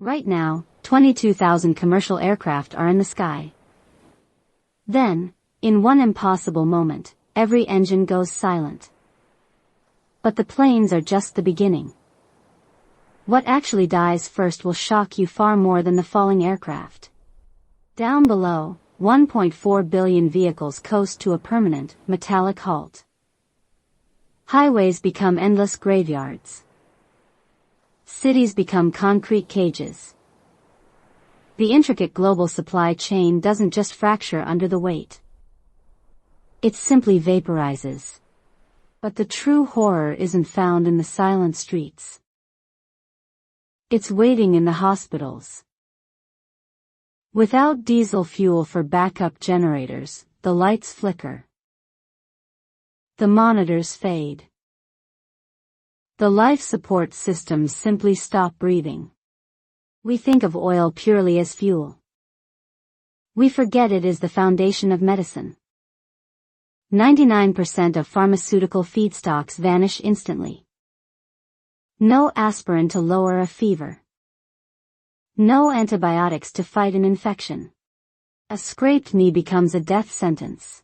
Right now, 22,000 commercial aircraft are in the sky. Then, in one impossible moment, every engine goes silent. But the planes are just the beginning. What actually dies first will shock you far more than the falling aircraft. Down below, 1.4 billion vehicles coast to a permanent, metallic halt. Highways become endless graveyards. Cities become concrete cages. The intricate global supply chain doesn't just fracture under the weight. It simply vaporizes. But the true horror isn't found in the silent streets. It's waiting in the hospitals. Without diesel fuel for backup generators, the lights flicker. The monitors fade. The life support systems simply stop breathing. We think of oil purely as fuel. We forget it is the foundation of medicine. 99% of pharmaceutical feedstocks vanish instantly. No aspirin to lower a fever. No antibiotics to fight an infection. A scraped knee becomes a death sentence.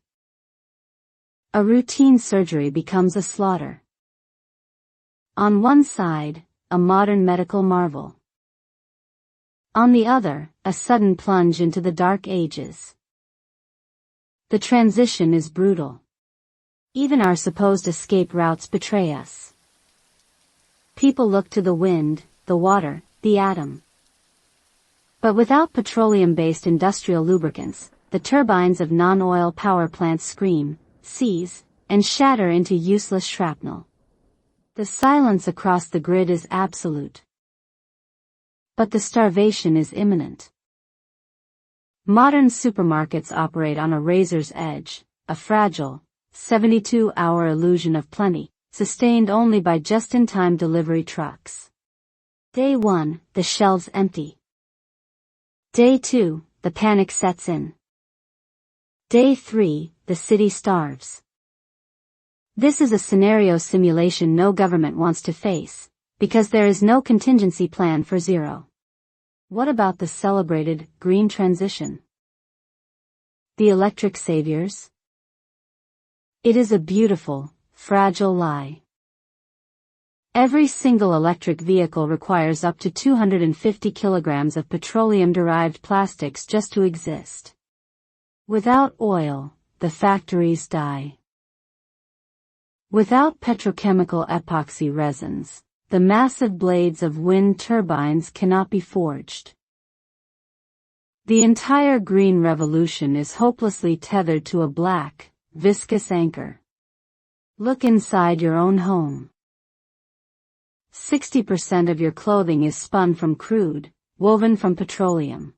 A routine surgery becomes a slaughter. On one side, a modern medical marvel. On the other, a sudden plunge into the dark ages. The transition is brutal. Even our supposed escape routes betray us. People look to the wind, the water, the atom. But without petroleum-based industrial lubricants, the turbines of non-oil power plants scream, seize, and shatter into useless shrapnel. The silence across the grid is absolute. But the starvation is imminent. Modern supermarkets operate on a razor's edge, a fragile, 72-hour illusion of plenty, sustained only by just-in-time delivery trucks. Day 1, the shelves empty. Day 2, the panic sets in. Day 3, the city starves. This is a scenario simulation no government wants to face, because there is no contingency plan for zero. What about the celebrated green transition? The electric saviors? It is a beautiful, fragile lie. Every single electric vehicle requires up to 250 kilograms of petroleum-derived plastics just to exist. Without oil, the factories die. Without petrochemical epoxy resins, the massive blades of wind turbines cannot be forged. The entire green revolution is hopelessly tethered to a black, viscous anchor. Look inside your own home. 60% of your clothing is spun from crude, woven from petroleum.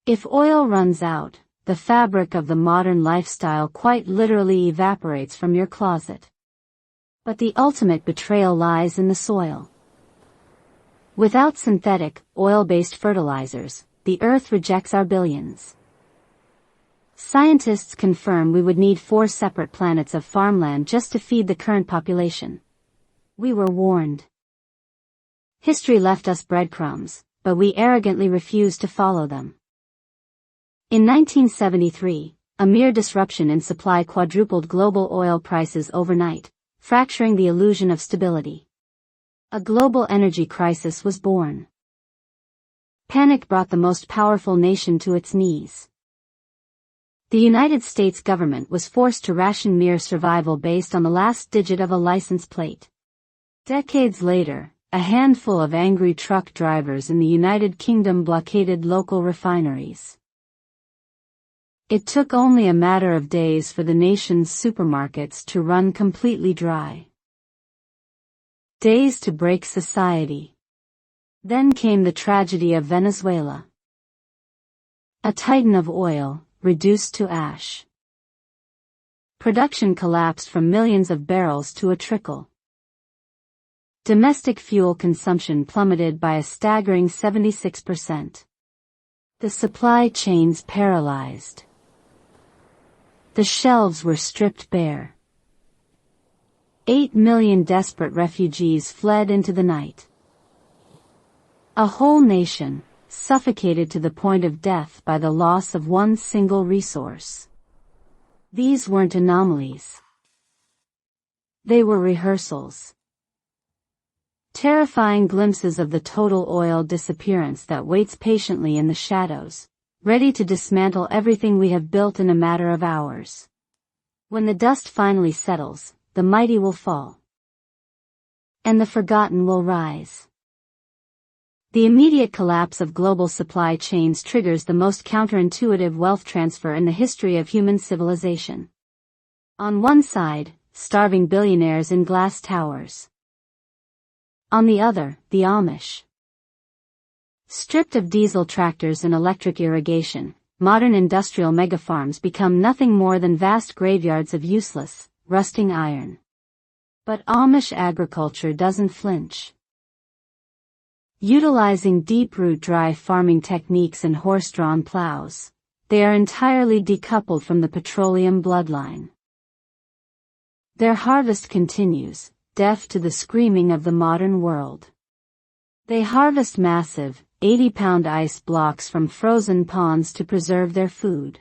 If oil runs out, the fabric of the modern lifestyle quite literally evaporates from your closet. But the ultimate betrayal lies in the soil. Without synthetic, oil-based fertilizers, the earth rejects our billions. Scientists confirm we would need 4 separate planets of farmland just to feed the current population. We were warned. History left us breadcrumbs, but we arrogantly refused to follow them. In 1973, a mere disruption in supply quadrupled global oil prices overnight, fracturing the illusion of stability. A global energy crisis was born. Panic brought the most powerful nation to its knees. The United States government was forced to ration mere survival based on the last digit of a license plate. Decades later, a handful of angry truck drivers in the United Kingdom blockaded local refineries. It took only a matter of days for the nation's supermarkets to run completely dry. Days to break society. Then came the tragedy of Venezuela. A titan of oil, reduced to ash. Production collapsed from millions of barrels to a trickle. Domestic fuel consumption plummeted by a staggering 76%. The supply chains paralyzed. The shelves were stripped bare. 8 million desperate refugees fled into the night. A whole nation, suffocated to the point of death by the loss of one single resource. These weren't anomalies. They were rehearsals. Terrifying glimpses of the total oil disappearance that waits patiently in the shadows, ready to dismantle everything we have built in a matter of hours. When the dust finally settles, the mighty will fall. And the forgotten will rise. The immediate collapse of global supply chains triggers the most counterintuitive wealth transfer in the history of human civilization. On one side, starving billionaires in glass towers. On the other, the Amish. Stripped of diesel tractors and electric irrigation, modern industrial megafarms become nothing more than vast graveyards of useless, rusting iron. But Amish agriculture doesn't flinch. Utilizing deep-root dry farming techniques and horse-drawn plows, they are entirely decoupled from the petroleum bloodline. Their harvest continues, deaf to the screaming of the modern world. They harvest massive, 80-pound ice blocks from frozen ponds to preserve their food.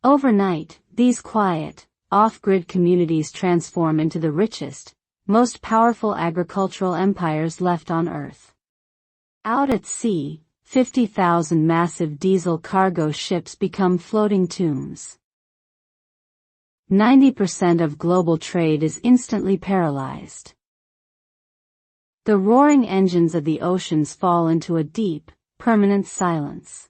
Overnight, these quiet, off-grid communities transform into the richest, most powerful agricultural empires left on Earth. Out at sea, 50,000 massive diesel cargo ships become floating tombs. 90% of global trade is instantly paralyzed. The roaring engines of the oceans fall into a deep, permanent silence.